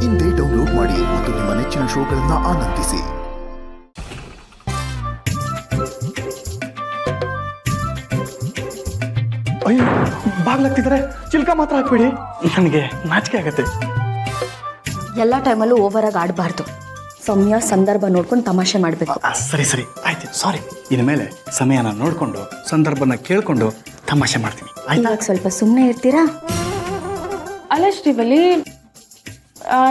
ಇಂದೇ ಡೌನ್ಲೋಡ್ ಮಾಡಿ ಮತ್ತು ನಿಮ್ಮ ನೆಚ್ಚಿನ ಶೋಗಳನ್ನು ಆನಂದಿಸಿ. ಅಯ್ಯೋ, ಬಾಗ್ಲಾಗ್ತಿದ್ದಾರೆ. ಚಿಲ್ಕ ಮಾತ್ರ ಹಾಕ್ಬಿಡಿ, ನನಗೆ ನಾಚಿಕೆ ಆಗತ್ತೆ. ಎಲ್ಲ ಟೈಮಲ್ಲೂ ಓವರ್ ಆಗಿ ಆಡಬಾರ್ದು. ಸಮಯ ಸಂದರ್ಭ ನೋಡ್ಕೊಂಡು ತಮಾಷೆ ಮಾಡಬೇಕು. ಸರಿ ಸರಿ ಆಯ್ತು, ಸಾರಿ. ಇನ್ನು ಮೇಲೆ ಸಮಯನ ನೋಡಿಕೊಂಡು ಸಂದರ್ಭನ ಕೇಳ್ಕೊಂಡು ತಮಾಷೆ ಮಾಡ್ತೀನಿ. ಇವಾಗ ಸ್ವಲ್ಪ ಸುಮ್ಮನೆ ಇರ್ತೀರಾ? ಅಲ್ಲ ಶ್ರೀವಲ್ಲಿ,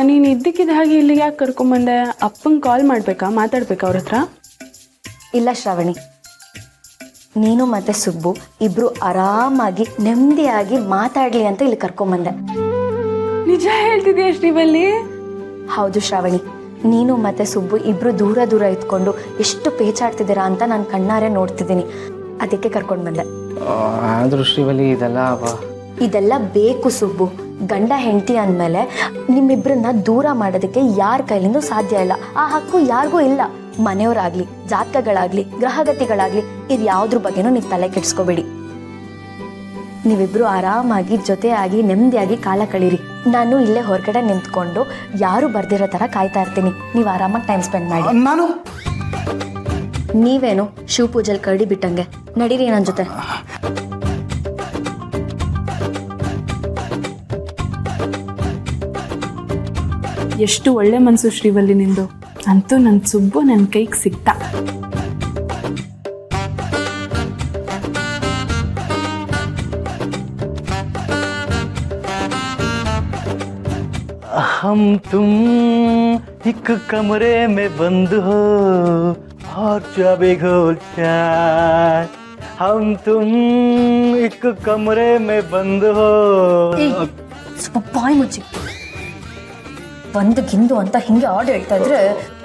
ನೀನು ಇದ್ದಕ್ಕಿದ್ದ ಹಾಗೆ ಇಲ್ಲಿಗೆ ಯಾಕೆ ಕರ್ಕೊಂಬಂದೆ? ಅಪ್ಪಂಗೆ ಕಾಲ್ ಮಾಡಬೇಕಾ, ಮಾತಾಡ್ಬೇಕಾ ಅವ್ರ ಹತ್ರ? ಇಲ್ಲ ಶ್ರಾವಣಿ, ನೀನು ಮತ್ತೆ ಸುಬ್ಬು ಇಬ್ರು ಆರಾಮಾಗಿ ನೆಮ್ಮದಿಯಾಗಿ ಮಾತಾಡ್ಲಿ ಅಂತ ಇಲ್ಲಿ ಕರ್ಕೊಂಬಂದೆ. ನಿಜ ಹೇಳ್ತಿದ್ಯಾ ಶ್ರೀವಲ್ಲಿ? ಹೌದು ಶ್ರಾವಣಿ, ನೀನು ಮತ್ತೆ ಸುಬ್ಬು ಇಬ್ರು ದೂರ ದೂರ ಇದ್ಕೊಂಡು ಎಷ್ಟು ಪೇಚಾಡ್ತಿದ್ದೀರಾ ಅಂತ ನಾನು ಕಣ್ಣಾರೆ ನೋಡ್ತಿದ್ದೀನಿ. ಅದಕ್ಕೆ ಕರ್ಕೊಂಡು ಬಂದೆ. ಆದರೂ ಶ್ರೀವಲ್ಲಿ ಇದೆಲ್ಲ ಬೇಕು ಸುಬ್ಬು. ಗಂಡ ಹೆಂಡತಿ ಅಂದಮೇಲೆ ನಿಮ್ಮಿಬ್ಬರನ್ನ ದೂರ ಮಾಡೋದಕ್ಕೆ ಯಾರ ಕೈಲಿಂದ ಸಾಧ್ಯ ಇಲ್ಲ. ಆ ಹಕ್ಕು ಯಾರಿಗೂ ಇಲ್ಲ. ಮನೆಯವರಾಗ್ಲಿ, ಜಾತಕಗಳಾಗ್ಲಿ, ಗ್ರಹಗತಿಗಳಾಗ್ಲಿ, ಇದು ಯಾವುದ್ರ ಬಗ್ಗೆನೂ ನೀವು ತಲೆ ಕೆಡಿಸ್ಕೋಬೇಡಿ. ನೀವಿಬ್ರು ಆರಾಮಾಗಿ ಜೊತೆಯಾಗಿ ನೆಮ್ಮದಿಯಾಗಿ ಕಾಲ ಕಳೀರಿ. ನಾನು ಇಲ್ಲೇ ಹೊರಗಡೆ ನಿಂತ್ಕೊಂಡು ಯಾರು ಬರ್ದಿರೋ ಥರ ಕಾಯ್ತಾ ಇರ್ತೀನಿ. ನೀವು ಆರಾಮಾಗಿ ಟೈಮ್ ಸ್ಪೆಂಡ್ ಮಾಡಿ. ನಾನು ನೀವೇನು ಶಿವ ಪೂಜೆಲಿ ಕರಡಿ ಬಿಟ್ಟಂಗೆ ನಡೀರಿ ನನ್ನ ಜೊತೆ. ಎಷ್ಟು ಒಳ್ಳೆ ಮನಸ್ಸು ಶ್ರೀವಲ್ಲಿ ನಿಂದು. ಅಂತೂ ನನ್ನ ಸುಬ್ಬು ನನ್ನ ಕೈಗೆ ಸಿಕ್ತ. हम तुम एक कमरे में बंद हो और चाबी खोल चार. हम तुम एक कमरे में बंद हो. ಸ್ವಲ್ಪ ಬಾಯ್ ಮುಚ್ಚಿ. ಒಂದು ಗಿಂದು ಅಂತ ಹಿಂಗೆ ಆರ್ಡ್ ಹೇಳ್ತಾ ಇದ್ರೆ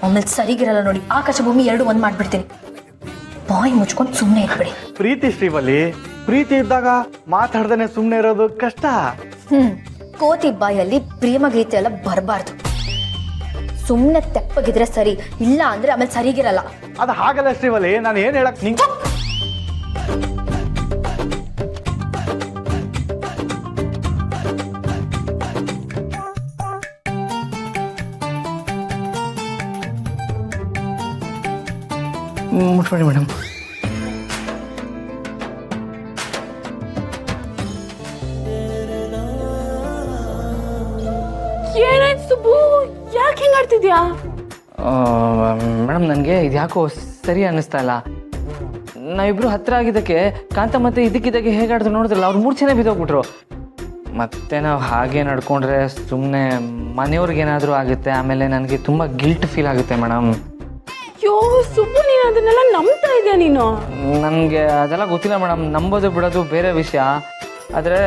ಆಮೇಲೆ ಸರಿಗಿರಲ್ಲ ನೋಡಿ. ಆಕಾಶ ಭೂಮಿ ಎರಡು ಒಂದ್ ಮಾಡ್ಬಿಡ್ತೀನಿ. ಬಾಯ್ ಮುಚ್ಕೊಂಡು ಸುಮ್ಮನೆ ಇಟ್ಬಿಡಿ. ಪ್ರೀತಿ ಶ್ರೀವಲ್ಲಿ, ಪ್ರೀತಿ ಇದ್ದಾಗ ಮಾತಾಡ್ದೇನೆ ಸುಮ್ಮನೆ ಇರೋದು ಕಷ್ಟ. ಕೋತಿ ಬಾಯಲ್ಲಿ ಪ್ರೇಮ ಗೀತೆ ಎಲ್ಲ ಬರಬಾರ್ದು. ಸುಮ್ಮನೆ ತೆಪ್ಪಗಿದ್ರೆ ಸರಿ, ಇಲ್ಲ ಅಂದ್ರೆ ಆಮೇಲೆ ಸರಿಗಿರಲ್ಲ. ಅದು ಹಾಗಲ್ಲ ಶ್ರೀವಲ್ಲಿ, ನಾನು ಏನ್ ಹೇಳಕ್ ನಿಂಗೆ ಮುಟ್ಬೇಡಿ ಮೇಡಮ್. ಏನಾಯ್ತು ಸುಬ್ಬು? ಯಾಕೆ ಹಿಂಗೆ ಆಡ್ತಿದ್ಯಾ? ಮೇಡಮ್, ನನಗೆ ಇದು ಯಾಕೋ ಸರಿ ಅನ್ನಿಸ್ತಾ ಇಲ್ಲ. ನಾವಿಬ್ರು ಹತ್ರ ಆಗಿದ್ದಕ್ಕೆ ಕಾಂತ ಮತ್ತೆ ಇದಕ್ಕಿದ್ದಾಗೆ ಹೇಗಾಡ್ದು ನೋಡಿದ್ರಲ್ಲ, ಅವ್ರು ಮೂರ್ಛೆನೇ ಬಿದ್ದೋಗ್ಬಿಟ್ರು. ಮತ್ತೆ ನಾವು ಹಾಗೆ ನಡ್ಕೊಂಡ್ರೆ ಸುಮ್ಮನೆ ಮನೆಯವ್ರಿಗೇನಾದರೂ ಆಗುತ್ತೆ. ಆಮೇಲೆ ನನಗೆ ತುಂಬ ಗಿಲ್ಟ್ ಫೀಲ್ ಆಗುತ್ತೆ ಮೇಡಮ್. ಯೋ ಸುಬ್ಬು, ನೀನು ಅದನ್ನೆಲ್ಲ ನಂಬ್ತಾ ಇದೆಯಾ ನೀನು? ನನಗೆ ಅದೆಲ್ಲ ಗೊತ್ತಿಲ್ಲ ಮೇಡಮ್. ನಂಬೋದು ಬಿಡೋದು ಬೇರೆ ವಿಷಯ. ಆದರೆ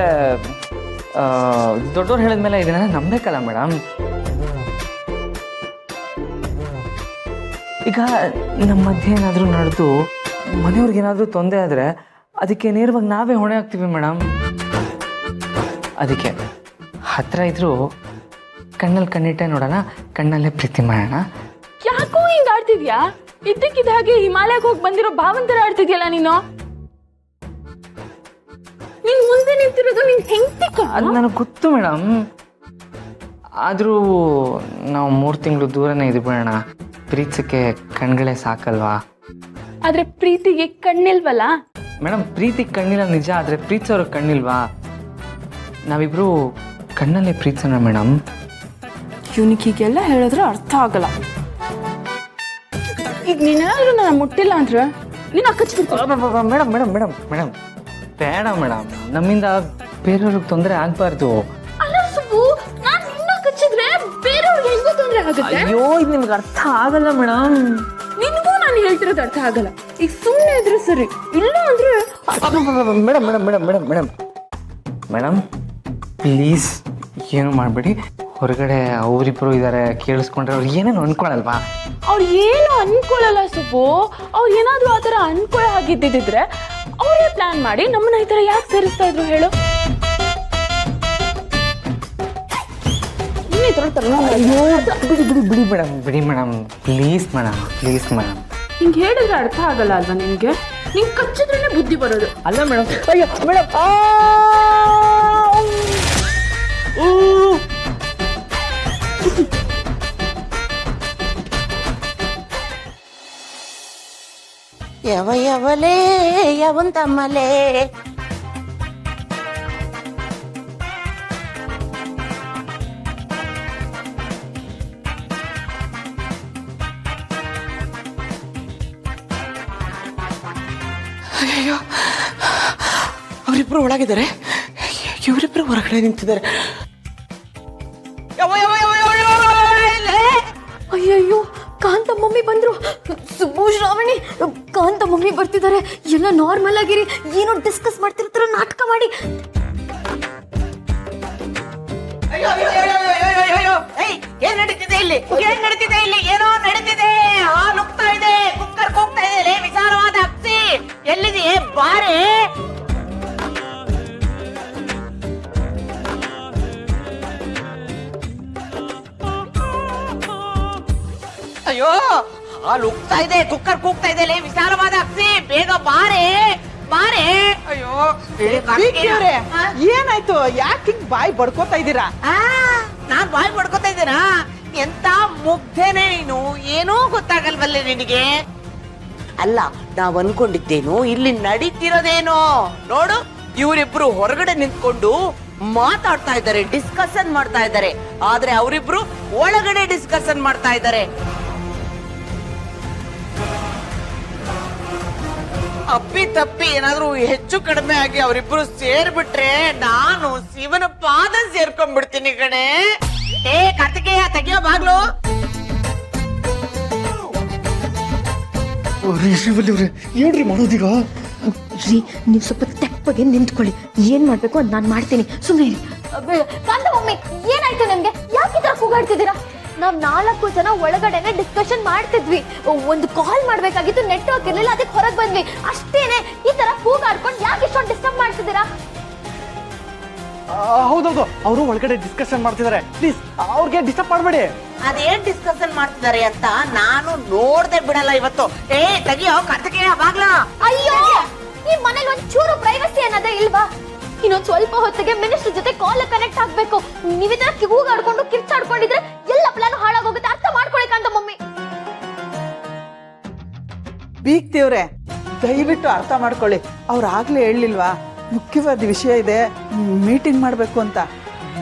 ದೊಡ್ಡವ್ರು ಹೇಳಿದ್ಮೇಲೆ ಇದನ್ನೆಲ್ಲ ನಂಬೇಕಲ್ಲ ಮೇಡಮ್. ಈಗ ನಮ್ಮ ಮಧ್ಯೆ ಏನಾದರೂ ನಡೆದು ಮನೆಯವ್ರಿಗೇನಾದರೂ ತೊಂದರೆ ಆದರೆ ಅದಕ್ಕೆ ನೇರವಾಗಿ ನಾವೇ ಹೊಣೆ ಆಗ್ತೀವಿ ಮೇಡಮ್. ಅದಕ್ಕೆ ಹತ್ರ ಇದ್ರೂ ಕಣ್ಣಲ್ಲಿ ಕಣ್ಣಿಟ್ಟೆ ನೋಡೋಣ, ಕಣ್ಣಲ್ಲೇ ಪ್ರೀತಿ ಮಾಡೋಣ. ಯಾಕೋ ಹಿಂಗೆ ಆಡ್ತಿದ್ಯಾ? ಇದ್ದಕ್ಕಿದ್ದ ಹಾಗೆ ಹಿಮಾಲಯಕ್ಕೆ ಹೋಗಿ ಬಂದಿರೋ ಭಾವಂತರ ಆಡ್ತಿದ್ಯಲ್ಲ ನೀನು. ನೀನ್ ಮುಂದೆ ನಿಂತಿರೋದು ನಿನ್ ಹೆಂಡತಿ. ಅದು ನನಗೆ ಗೊತ್ತು ಮೇಡಮ್. ಆದರೂ ನಾವು 3 ತಿಂಗಳು ದೂರನೇ ಇದ್ಬಿಡೋಣ. ಪ್ರೀತಿಸಕ್ಕೆ ಕಣ್ಗಳೇ ಸಾಕಲ್ವಾ? ಆದ್ರೆ ಪ್ರೀತಿಗೆ ಕಣ್ಣಿಲ್ವಲ್ಲ ಮೇಡಮ್. ಪ್ರೀತಿ ಕಣ್ಣಿಲ್ಲ ನಿಜ, ಆದರೆ ಪ್ರೀತಿಸೋರಿಗೆ ಕಣ್ಣಿಲ್ವಾ? ನಾವಿಬ್ರು ಕಣ್ಣಲ್ಲೇ ಪ್ರೀತಿಸೋಣ ಮೇಡಮ್. ಇವನಿಗೆಲ್ಲ ಹೇಳಿದ್ರೆ ಅರ್ಥ ಆಗಲ್ಲ. ಈಗ ನೀನೇನಾದ್ರೂ ನಾನು ಮುಟ್ಟಿಲ್ಲ ಅಂದ್ರೆ ನೀನು ಅಕ್ಕಚ್ಬಿಡ್ತೀನಿ. ಮೇಡಮ್ ಮೇಡಮ್ ಮೇಡಮ್ ಮೇಡಮ್ ಬೇಡ ಮೇಡಮ್, ನಮ್ಮಿಂದ ಬೇರೆಯವ್ರಿಗೆ ತೊಂದರೆ ಆಗಬಾರ್ದು. ಅಲ್ಲ ಸುಬ್ಬು, ನಾನು ನಿನ್ನ ಕಚ್ಚಿದ್ರೆ ಬೇರೆಯವ್ರಿಗೆ ಹೆಂಗೋ ತೊಂದರೆ ಆಗುತ್ತೆ. ಅಯ್ಯೋ, ಇದು ನಿಮ್ಗೆ ಅರ್ಥ ಆಗಲ್ಲ ಮೇಡಮ್. ನಿನ್ಗೂ ನಾನು ಹೇಳ್ತಿರೋದು ಅರ್ಥ ಆಗಲ್ಲ. ಈಗ ಸುಮ್ಮನೆ ಇದ್ರೆ ಸರಿ, ಇಲ್ಲ ಅಂದ್ರೆ madam madam madam madam madam madam please ಏನು ಮಾಡಬೇಡಿ. ಹೊರಗಡೆ ಅವರಿಬ್ಬರು ಇದ್ದಾರೆ, ಕೇಳಿಸ್ಕೊಂಡ್ರೆ ಅವ್ರು ಏನೇನು ಅನ್ಕೊಳಲ್ವಾ? ಅವ್ರು ಏನು ಅನ್ಕೊಳ್ಳಲ್ಲ ಸುಬ್ಬು. ಅವ್ರು ಏನಾದ್ರು ಆ ಥರ ಅನ್ಕೊಳ್ಳೋ ಹಾಗಿದ್ದಿದ್ರೆ ಅವರೇ ಪ್ಲಾನ್ ಮಾಡಿ ನಮ್ಮನ್ನ ಈ ಥರ ಯಾಕೆ ಸೇರಿಸ್ತಾ ಇದ್ರು ಹೇಳು? ಬಿಡಿ ಬಿಡಿ ಬಿಡಿ ಮೇಡಮ್, ಬಿಡಿ madam, please madam, please madam. ಹಿಂಗೆ ಹೇಳಿದ್ರೆ ಅರ್ಥ ಆಗಲ್ಲ ಅಲ್ವಾ ನಿನಗೆ? ನಿಂಗೆ ಕಚ್ಚಿದ್ರೇನೆ ಬುದ್ಧಿ ಬರೋದು. ಅಲ್ಲ ಮೇಡಮ್. ಅಯ್ಯೋ ಮೇಡಮ್. Ooh. ఎవలే ఎవంతమ్మలే ಅಯ್ಯೋ ಅವರಿಬ್ರು ಒಳಗಿದ್ದಾರೆ, ಇವರಿಬ್ರು ಹೊರಗಡೆ ನಿಂತಿದ್ದಾರೆ. ಅಯ್ಯಯ್ಯೋ ಕಾಂತ ಮಮ್ಮಿ ಬಂದ್ರು. ಸುಬ್ಬು ಶ್ರಾವಣಿ, ಕಾಂತ ಮಮ್ಮಿ ಬರ್ತಿದ್ದಾರೆ. ಎಲ್ಲ ನಾರ್ಮಲ್ ಆಗಿರಿ, ಏನೋ ಡಿಸ್ಕಸ್ ಮಾಡ್ತಿರ್ತಾರ ನಾಟಕ ಮಾಡಿ. ಏನ್ ನಡೀತಿದೆ ಇಲ್ಲಿ? ಏನ್ ನಡೀತಿದೆ ಇಲ್ಲಿ? ಏನೋ ನಡೀತಿದೆ. ಹಾಲು ಉಕ್ತಾ ಇದೆ, ಕುಕ್ಕರ್ ಕೂಗ್ತಾ ಇದೆ, ವಿಚಾರವಾದ ಅಕ್ಸಿ ಎಲ್ಲಿದೆಯೇ? ಬಾರೆ. ಅಯ್ಯೋ, ಹಾಲು ಉಕ್ತಾ ಇದೆ, ಕುಕ್ಕರ್ ಕೂಗ್ತಾ ಇದೆ, ವಿಚಾರವಾದ ಅಕ್ಸಿ ಬೇಗ ಬಾರೆ ಬಾರೆ. ಅಯ್ಯೋ ಏನಾಯ್ತು? ಯಾಕೆ ಹಿಂಗ್ ಬಾಯಿ ಬಡ್ಕೋತಾ ಇದ್ದೀರಾ? ನಾನ್ ಬಾಯ್ ಪಡ್ಕೋತಾ ಇದ್ದೀರಾ? ಎಂತ ಮುಗ್ಧೇನೆ ನೀನು, ಏನೂ ಗೊತ್ತಾಗಲ್ವಲ್ಲೇ ನಿನಗೆ? ಅಲ್ಲ, ನಾವ್ ಅನ್ಕೊಂಡಿದ್ದೇನು, ಇಲ್ಲಿ ನಡೀತಿರೋದೇನೋ ನೋಡು. ಇವರಿಬ್ರು ಹೊರಗಡೆ ನಿಂತ್ಕೊಂಡು ಮಾತಾಡ್ತಾ ಇದ್ದಾರೆ, ಡಿಸ್ಕಷನ್ ಮಾಡ್ತಾ ಇದ್ದಾರೆ. ಆದ್ರೆ ಅವರಿಬ್ರು ಒಳಗಡೆ ಡಿಸ್ಕಷನ್ ಮಾಡ್ತಾ ಇದ್ದಾರೆ. ಅಪ್ಪಿ ತಪ್ಪಿ ಏನಾದ್ರೂ ಹೆಚ್ಚು ಕಡಿಮೆ ಆಗಿ ಅವರಿಬ್ರು ಸೇರ್ಬಿಟ್ರೆ ನಾನು ಶಿವನ ಪಾದ ಸೇರ್ಕೊಂಡ್ಬಿಡ್ತೀನಿ ಕಣೆ. ಏ ಕಾರ್ತಿಕೇಯ, ತೆಗಿಯೋ ಬಾಗ್ಲು. ಏನ್ರಿ ಮಾಡೋದೀಗ? ರೀ, ನೀವು ಸ್ವಲ್ಪ ತೆಪ್ಪಗೆ ನಿಂತ್ಕೊಳ್ಳಿ. ಏನ್ ಮಾಡ್ಬೇಕು ಅಂತ ನಾನು ಮಾಡ್ತೀನಿ, ಸುಮ್ಮನೆ ಇರಿ. ಕಾಂತ ಮಮ್ಮಿ, ಏನಾಯ್ತು ನಿಮ್ಗೆ? ಯಾಕೆ ಈ ತರ ಕೂಗಾಡ್ತಿದ್ದೀರಾ? ನಾವ್ 4 ಜನ ಒಳಗಡೆನೆ ಡಿಸ್ಕಷನ್ ಮಾಡ್ತಿದ್ವಿ. ಒಂದು ಕಾಲ್ ಮಾಡ್ಬೇಕಾಗಿತ್ತು, ನೆಟ್ವರ್ಕ್ ಇರ್ಲಿಲ್ಲ, ಅದಕ್ಕೆ ಹೊರಗೆ ಬಂದ್ವಿ ಅಷ್ಟೇನೆ. ಈ ತರ ಕೂಗಾಡ್ಕೊಂಡು ಯಾಕೆ ಇಷ್ಟೊಂದು ಡಿಸ್ಟರ್ಬ್ ಮಾಡ್ತಿದ್ದೀರಾ? ಹೌದೌದು, ಅವರು ಒಳಗಡೆ ಡಿಸ್ಕಷನ್ ಮಾಡ್ತಿದ್ದಾರೆ. ಪ್ಲೀಸ್ ಅವ್ರಿಗೆ ಡಿಸ್ಟರ್ಬ್ ಮಾಡಬೇಡಿ. ಅದೇನ್ ಡಿಸ್ಕಷನ್ ಮಾಡ್ತಿದ್ದಾರೆ ಅಂತ ನಾನು ನೋಡ್ದೆ ಬಿಡಲ್ಲ ಇವತ್ತು. ಏ ತೆಗಿಯೋ ಕಾರ್ತಿಕೇಯ ಬಾಗ್ಲ. ಅಯ್ಯೋ, ಈ ಮನೇಲಿ ಒಂಚೂರು ಪ್ರೈವಸಿ ಅನ್ನೋದೇ ಇಲ್ವಾ? ಇನ್ನೊಂದ್ ಸ್ವಲ್ಪ ಹೊತ್ತಿಗೆ ಮಿನಿಸ್ಟರ್ ಜೊತೆ ಕಾಲ್ ಕನೆಕ್ಟ್ ಆಗ್ಬೇಕು. ನೀವಿದ್ರ ಕೂಗಾಡ್ಕೊಂಡು ಕಿರ್ಚಾಡ್ಕೊಂಡಿದ್ರೆ ಎಲ್ಲ ಪ್ಲಾನ್ ಹಾಳಾಗೋಗುತ್ತೆ. ಅರ್ಥ ಮಾಡ್ಕೊಳ್ಳಿ ಕಾಂತ ಮಮ್ಮಿ. ಬೀಗ್ತಿವ್ರೆ, ದಯವಿಟ್ಟು ಅರ್ಥ ಮಾಡ್ಕೊಳ್ಳಿ. ಅವ್ರು ಆಗ್ಲೇ ಹೇಳಿಲ್ವಾ ಮುಖ್ಯವಾದ ವಿಷಯ ಇದೆ, ಮೀಟಿಂಗ್ ಮಾಡ್ಬೇಕು ಅಂತ.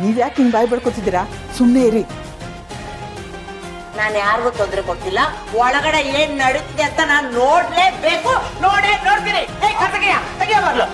ನೀವ್ಯಾಕೆ ಹಿಂಗ್ ಬಾಯಿ ಬಡ್ಕೊತಿದ್ದೀರಾ? ಸುಮ್ಮನೆ ಇರಿ. ನಾನು ಯಾರಿಗೂ ತೊಂದರೆ ಕೊಡ್ತಿಲ್ಲ. ಒಳಗಡೆ ಏನ್ ನಡೀತಿದೆ ಅಂತ ನಾನು ನೋಡ್ಲೇಬೇಕು. ನೋಡ್ತೀನಿ. ಏ ಕಾರ್ತಿಕೇಯ, ತೆಗಿಯೋ ಬಾಗ್ಲು.